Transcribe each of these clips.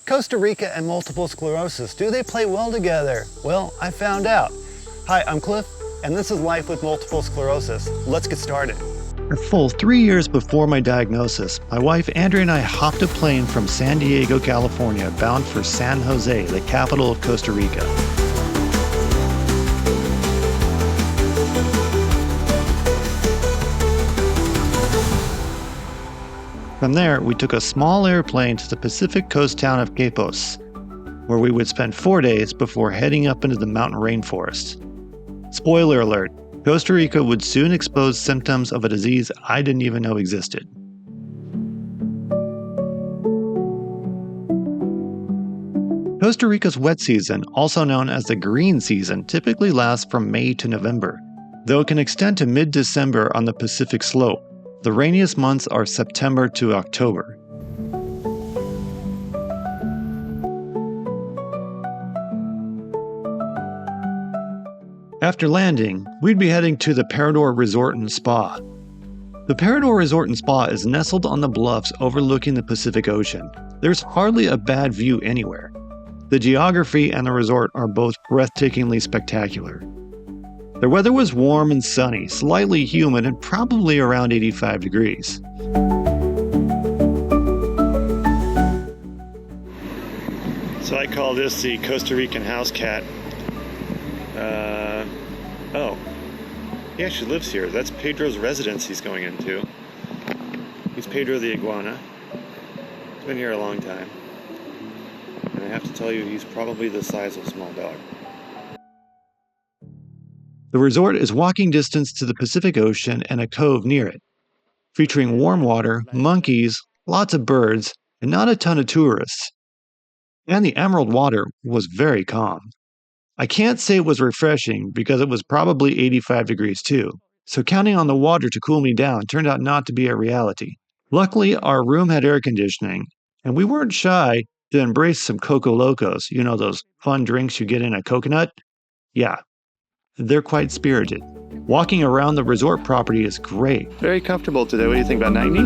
Costa Rica and multiple sclerosis, do they play well together? Well, I found out. Hi, I'm Cliff, and this is Life with Multiple Sclerosis. Let's get started. A full 3 years before my diagnosis, my wife Andrea and I hopped a plane from San Diego, California, bound for San Jose, the capital of Costa Rica. From there, we took a small airplane to the Pacific coast town of Quepos, where we would spend 4 days before heading up into the mountain rainforest. Spoiler alert, Costa Rica would soon expose symptoms of a disease I didn't even know existed. Costa Rica's wet season, also known as the green season, typically lasts from May to November, though it can extend to mid-December on the Pacific slope. The rainiest months are September to October. After landing, we'd be heading to the Parador Resort and Spa. The Parador Resort and Spa is nestled on the bluffs overlooking the Pacific Ocean. There's hardly a bad view anywhere. The geography and the resort are both breathtakingly spectacular. The weather was warm and sunny, slightly humid, and probably around 85 degrees. So I call this the Costa Rican house cat. Oh, he actually lives here. That's Pedro's residence he's going into. He's Pedro the iguana. He's been here a long time. And I have to tell you, he's probably the size of a small dog. The resort is walking distance to the Pacific Ocean and a cove near it, featuring warm water, monkeys, lots of birds, and not a ton of tourists. And the emerald water was very calm. I can't say it was refreshing because it was probably 85 degrees too, so counting on the water to cool me down turned out not to be a reality. Luckily, our room had air conditioning, and we weren't shy to embrace some Coco Locos, you know those fun drinks you get in a coconut? Yeah. They're quite spirited. Walking around the resort property is great. Very comfortable today. What do you think, about 90?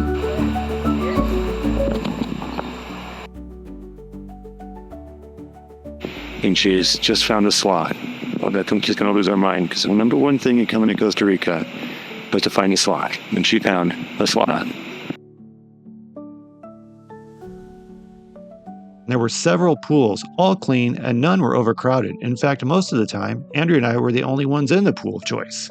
And she's just found a slot. Well, I think she's going to lose her mind, because the number one thing in coming to Costa Rica was to find a slot. And she found a slot. There were several pools, all clean, and none were overcrowded. In fact, most of the time, Andrea and I were the only ones in the pool of choice.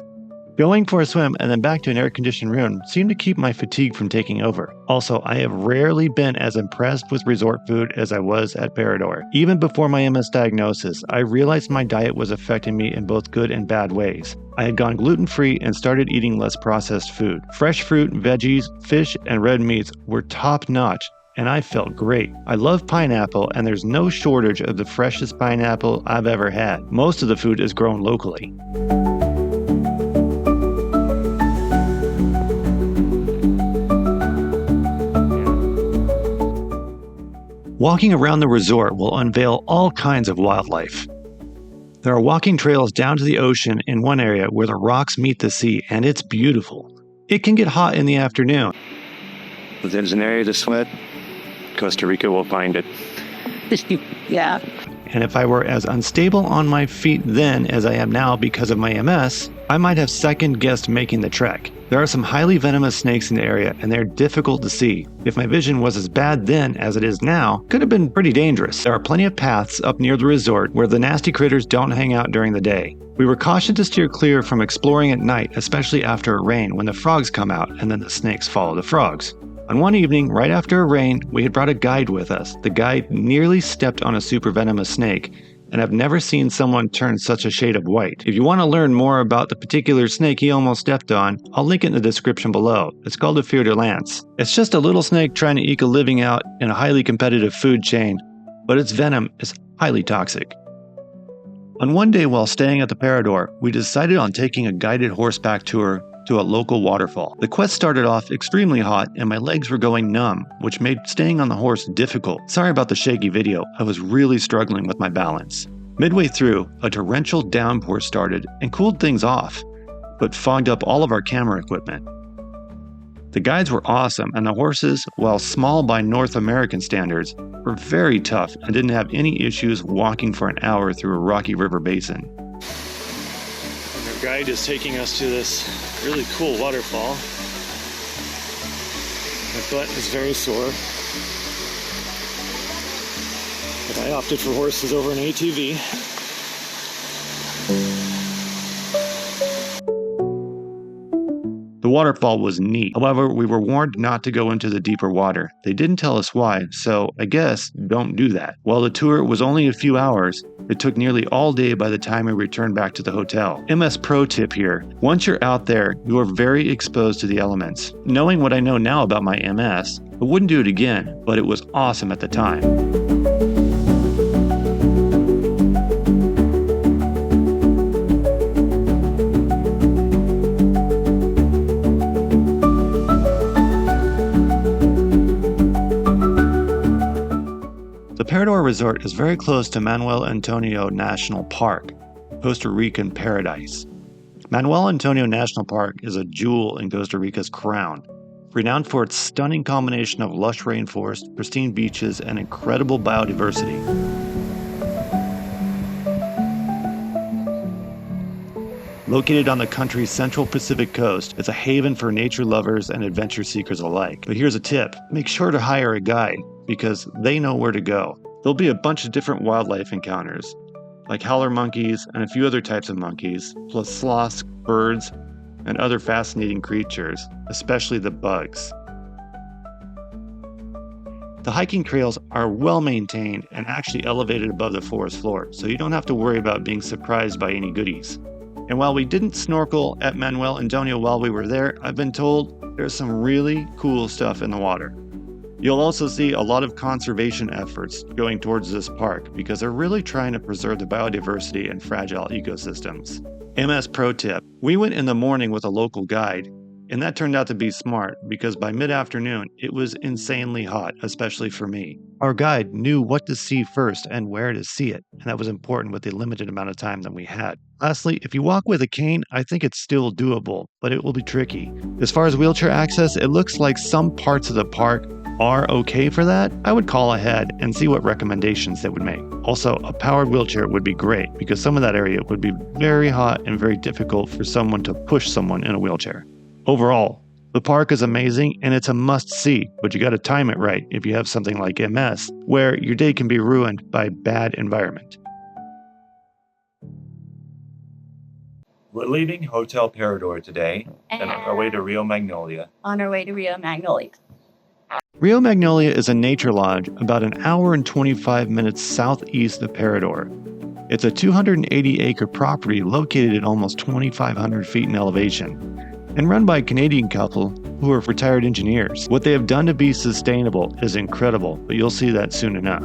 Going for a swim and then back to an air-conditioned room seemed to keep my fatigue from taking over. Also, I have rarely been as impressed with resort food as I was at Parador. Even before my MS diagnosis, I realized my diet was affecting me in both good and bad ways. I had gone gluten-free and started eating less processed food. Fresh fruit, veggies, fish, and red meats were top-notch, and I felt great. I love pineapple, and there's no shortage of the freshest pineapple I've ever had. Most of the food is grown locally. Walking around the resort will unveil all kinds of wildlife. There are walking trails down to the ocean in one area where the rocks meet the sea, and it's beautiful. It can get hot in the afternoon. If there's an area to sweat, Costa Rica will find it. Yeah. And if I were as unstable on my feet then as I am now because of my MS, I might have second-guessed making the trek. There are some highly venomous snakes in the area, and they're difficult to see. If my vision was as bad then as it is now, it could have been pretty dangerous. There are plenty of paths up near the resort where the nasty critters don't hang out during the day. We were cautioned to steer clear from exploring at night, especially after a rain when the frogs come out and then the snakes follow the frogs. On one evening, right after a rain, we had brought a guide with us. The guide nearly stepped on a super venomous snake, and I've never seen someone turn such a shade of white. If you want to learn more about the particular snake he almost stepped on, I'll link it in the description below. It's called a Fer-de-Lance. It's just a little snake trying to eke a living out in a highly competitive food chain, but its venom is highly toxic. On one day while staying at the Parador, we decided on taking a guided horseback tour to a local waterfall. The quest started off extremely hot and my legs were going numb, which made staying on the horse difficult. Sorry about the shaky video, I was really struggling with my balance. Midway through, a torrential downpour started and cooled things off, but fogged up all of our camera equipment. The guides were awesome, and the horses, while small by North American standards, were very tough and didn't have any issues walking for an hour through a rocky river basin. Our guide is taking us to this really cool waterfall. My butt is very sore, but I opted for horses over an ATV. The waterfall was neat. However, we were warned not to go into the deeper water. They didn't tell us why, so I guess don't do that. While the tour was only a few hours, it took nearly all day by the time we returned back to the hotel. MS pro tip here: once you're out there, you are very exposed to the elements. Knowing what I know now about my MS, I wouldn't do it again, but it was awesome at the time. The Parador Resort is very close to Manuel Antonio National Park, Costa Rican paradise. Manuel Antonio National Park is a jewel in Costa Rica's crown, renowned for its stunning combination of lush rainforest, pristine beaches, and incredible biodiversity. Located on the country's central Pacific coast, it's a haven for nature lovers and adventure seekers alike. But here's a tip: make sure to hire a guide, because they know where to go. There'll be a bunch of different wildlife encounters, like howler monkeys and a few other types of monkeys, plus sloths, birds, and other fascinating creatures, especially the bugs. The hiking trails are well maintained and actually elevated above the forest floor, so you don't have to worry about being surprised by any goodies. And while we didn't snorkel at Manuel Antonio while we were there, I've been told there's some really cool stuff in the water. You'll also see a lot of conservation efforts going towards this park because they're really trying to preserve the biodiversity and fragile ecosystems. MS pro tip: we went in the morning with a local guide, and that turned out to be smart because by mid-afternoon it was insanely hot, especially for me. Our guide knew what to see first and where to see it, and that was important with the limited amount of time that we had. Lastly, if you walk with a cane, I think it's still doable, but it will be tricky. As far as wheelchair access, it looks like some parts of the park are okay for that. I would call ahead and see what recommendations they would make. Also, a powered wheelchair would be great because some of that area would be very hot and very difficult for someone to push someone in a wheelchair. Overall, the park is amazing and it's a must-see, but you got to time it right if you have something like MS, where your day can be ruined by bad environment. We're leaving Hotel Parador today and on our way to Rio Magnolia. On our way to Rio Magnolia. Rio Magnolia is a nature lodge about an hour and 25 minutes southeast of Parador. It's a 280-acre property located at almost 2,500 feet in elevation and run by a Canadian couple who are retired engineers. What they have done to be sustainable is incredible, but you'll see that soon enough.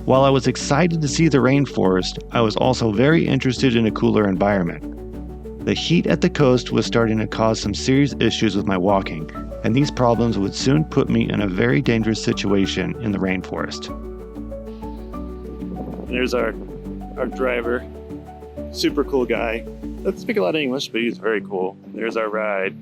While I was excited to see the rainforest, I was also very interested in a cooler environment. The heat at the coast was starting to cause some serious issues with my walking, and these problems would soon put me in a very dangerous situation in the rainforest. There's our driver, super cool guy. Doesn't speak a lot of English, but he's very cool. There's our ride.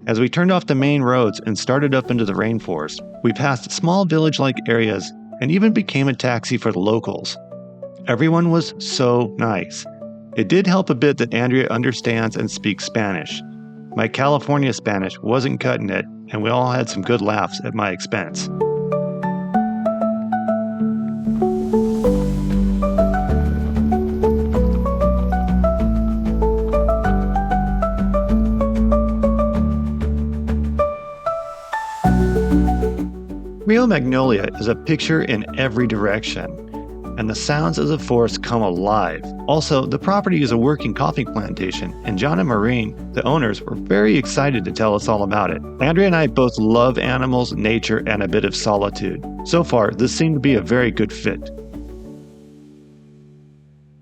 As we turned off the main roads and started up into the rainforest, we passed small village-like areas and even became a taxi for the locals. Everyone was so nice. It did help a bit that Andrea understands and speaks Spanish. My California Spanish wasn't cutting it, and we all had some good laughs at my expense. Rio Magnolia is a picture in every direction, and the sounds of the forest come alive. Also, the property is a working coffee plantation, and John and Maureen, the owners, were very excited to tell us all about it. Andrea and I both love animals, nature, and a bit of solitude. So far, this seemed to be a very good fit.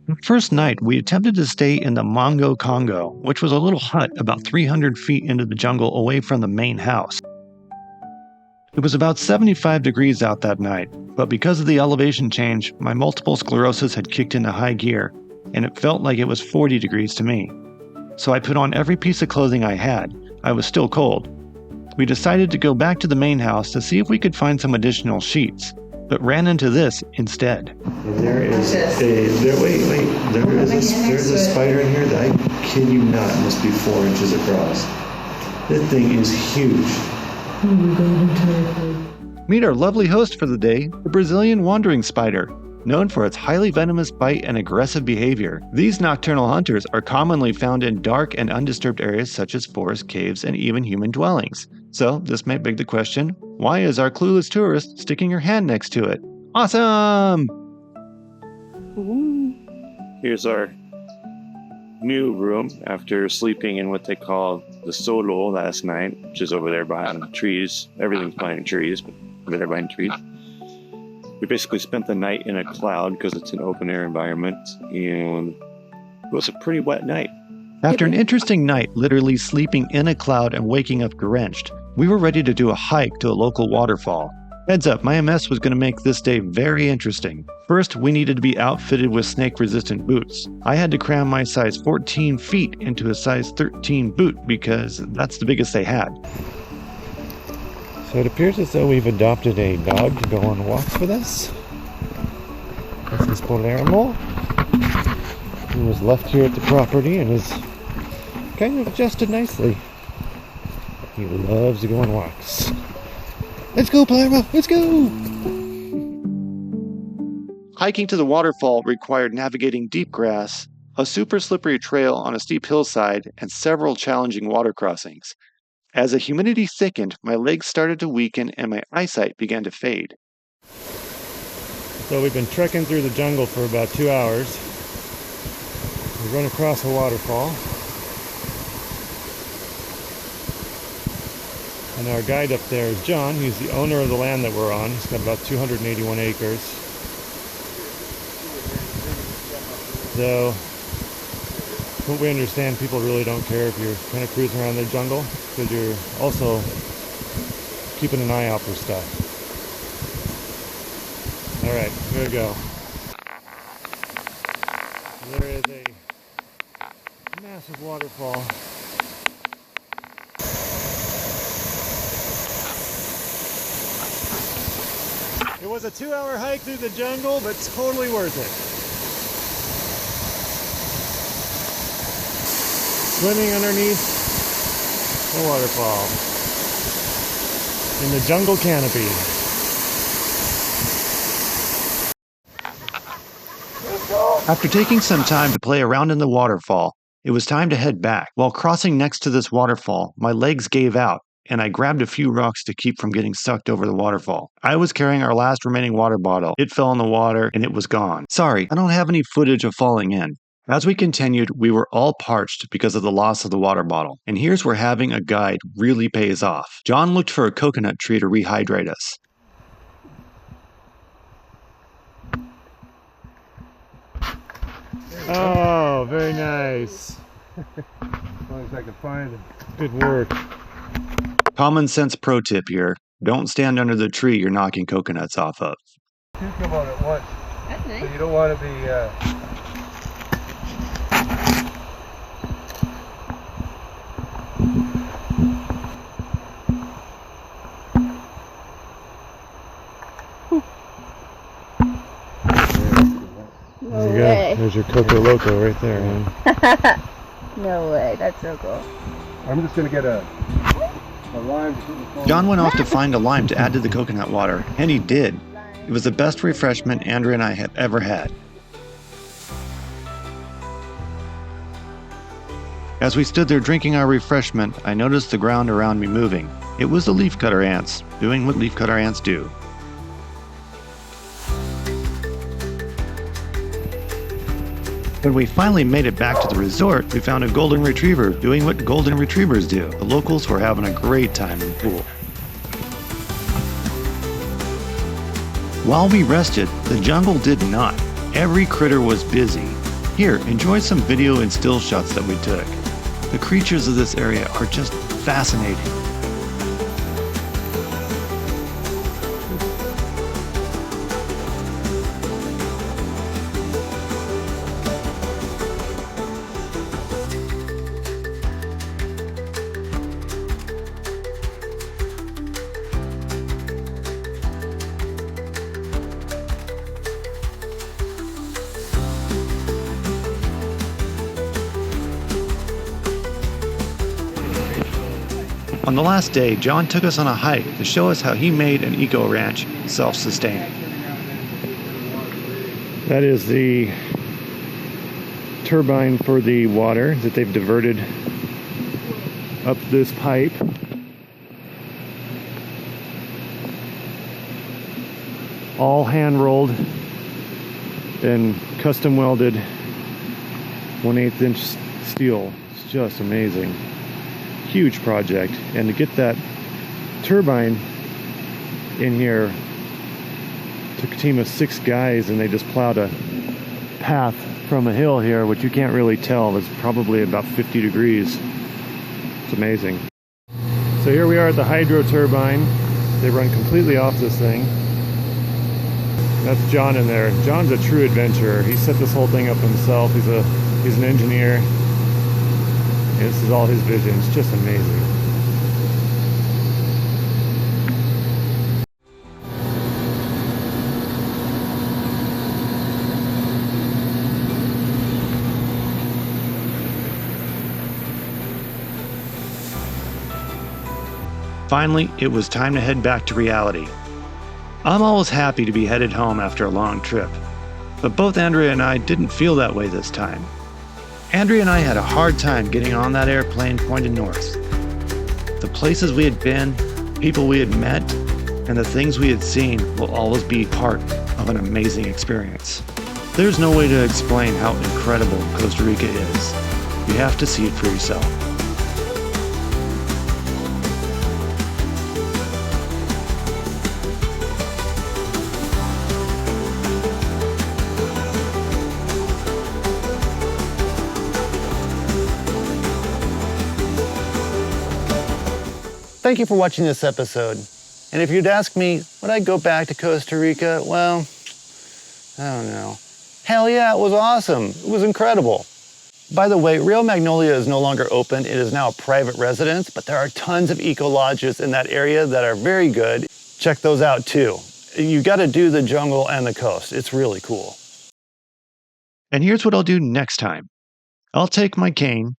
The first night, we attempted to stay in the Mongo Congo, which was a little hut about 300 feet into the jungle away from the main house. It was about 75 degrees out that night, but because of the elevation change, my multiple sclerosis had kicked into high gear, and it felt like it was 40 degrees to me. So I put on every piece of clothing I had. I was still cold. We decided to go back to the main house to see if we could find some additional sheets, but ran into this instead. There's a spider in here that I kid you not must be 4 inches across. That thing is huge. Meet our lovely host for the day, the Brazilian wandering spider. Known for its highly venomous bite and aggressive behavior, these nocturnal hunters are commonly found in dark and undisturbed areas such as forests, caves, and even human dwellings. So, this may beg the question, why is our clueless tourist sticking her hand next to it? Awesome! Here's our new room after sleeping in what they call the solo last night, which is over there behind the trees. Everything's behind trees, but over there behind trees. We basically spent the night in a cloud because it's an open air environment, and it was a pretty wet night. After an interesting night, literally sleeping in a cloud and waking up drenched, we were ready to do a hike to a local waterfall. Heads up, my MS was going to make this day very interesting. First, we needed to be outfitted with snake-resistant boots. I had to cram my size 14 feet into a size 13 boot because that's the biggest they had. So it appears as though we've adopted a dog to go on walks with us. This is Palermo. He was left here at the property and is kind of adjusted nicely. He loves to go on walks. Let's go, Palermo! Let's go! Hiking to the waterfall required navigating deep grass, a super slippery trail on a steep hillside, and several challenging water crossings. As the humidity thickened, my legs started to weaken and my eyesight began to fade. So we've been trekking through the jungle for about 2 hours. We run across a waterfall. And our guide up there is John. He's the owner of the land that we're on. He's got about 281 acres. So, what we understand, people really don't care if you're kind of cruising around the jungle, because you're also keeping an eye out for stuff. Alright, here we go. There is a massive waterfall. It was a 2-hour hike through the jungle, but totally worth it. Swimming underneath the waterfall in the jungle canopy. After taking some time to play around in the waterfall, it was time to head back. While crossing next to this waterfall, my legs gave out, and I grabbed a few rocks to keep from getting sucked over the waterfall. I was carrying our last remaining water bottle. It fell in the water, and it was gone. Sorry, I don't have any footage of falling in. As we continued, we were all parched because of the loss of the water bottle. And here's where having a guide really pays off. John looked for a coconut tree to rehydrate us. Oh, very nice. As long as I can find it. Good work. Common sense pro tip here. Don't stand under the tree you're knocking coconuts off of. Two come out at once. That's nice. So you don't want to be... No There you way. go. There's your Coco Loco right there, man. No way. That's so cool. I'm just going to get a lime to put in the phone. John went off to find a lime to add to the coconut water, and he did. It was the best refreshment Andrea and I have ever had. As we stood there drinking our refreshment, I noticed the ground around me moving. It was the leafcutter ants, doing what leafcutter ants do. When we finally made it back to the resort, we found a golden retriever doing what golden retrievers do. The locals were having a great time in the pool. While we rested, the jungle did not. Every critter was busy. Here, enjoy some video and still shots that we took. The creatures of this area are just fascinating. On the last day, John took us on a hike to show us how he made an eco-ranch self-sustained. That is the turbine for the water that they've diverted up this pipe. All hand rolled and custom welded 1/8 inch steel. It's just amazing. Huge project. And to get that turbine in here took a team of 6 guys, and they just plowed a path from a hill here, which you can't really tell. It's probably about 50 degrees. It's amazing. So here we are at the hydro turbine. They run completely off this thing. That's John in there. John's a true adventurer. He set this whole thing up himself. He's an engineer. And this is all his vision. It's just amazing. Finally, it was time to head back to reality. I'm always happy to be headed home after a long trip, but both Andrea and I didn't feel that way this time. Andrea and I had a hard time getting on that airplane pointed north. The places we had been, people we had met, and the things we had seen will always be part of an amazing experience. There's no way to explain how incredible Costa Rica is. You have to see it for yourself. Thank you for watching this episode. And if you'd ask me, would I go back to Costa Rica? Well, I don't know. Hell yeah, it was awesome. It was incredible. By the way, Rio Magnolia is no longer open. It is now a private residence, but there are tons of eco-lodges in that area that are very good. Check those out too. You got to do the jungle and the coast. It's really cool. And here's what I'll do next time. I'll take my cane.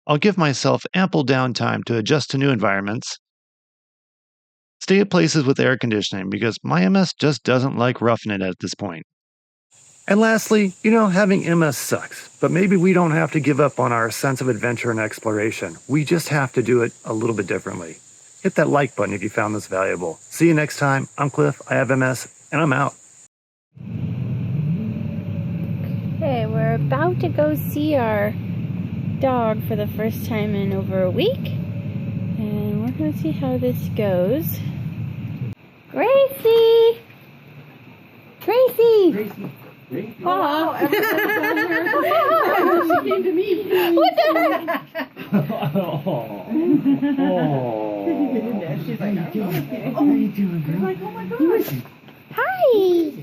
I'll give myself ample downtime to adjust to new environments. Stay at places with air conditioning because my MS just doesn't like roughing it at this point. And lastly, having MS sucks, but maybe we don't have to give up on our sense of adventure and exploration. We just have to do it a little bit differently. Hit that like button if you found this valuable. See you next time. I'm Cliff, I have MS, and I'm out. Okay, we're about to go see our dog for the first time in over a week, and we're gonna see how this goes. Gracie! Gracie! Wow, she came to me. What the heck? She's like, okay. How are you doing, girl? Like, oh my gosh. Hi!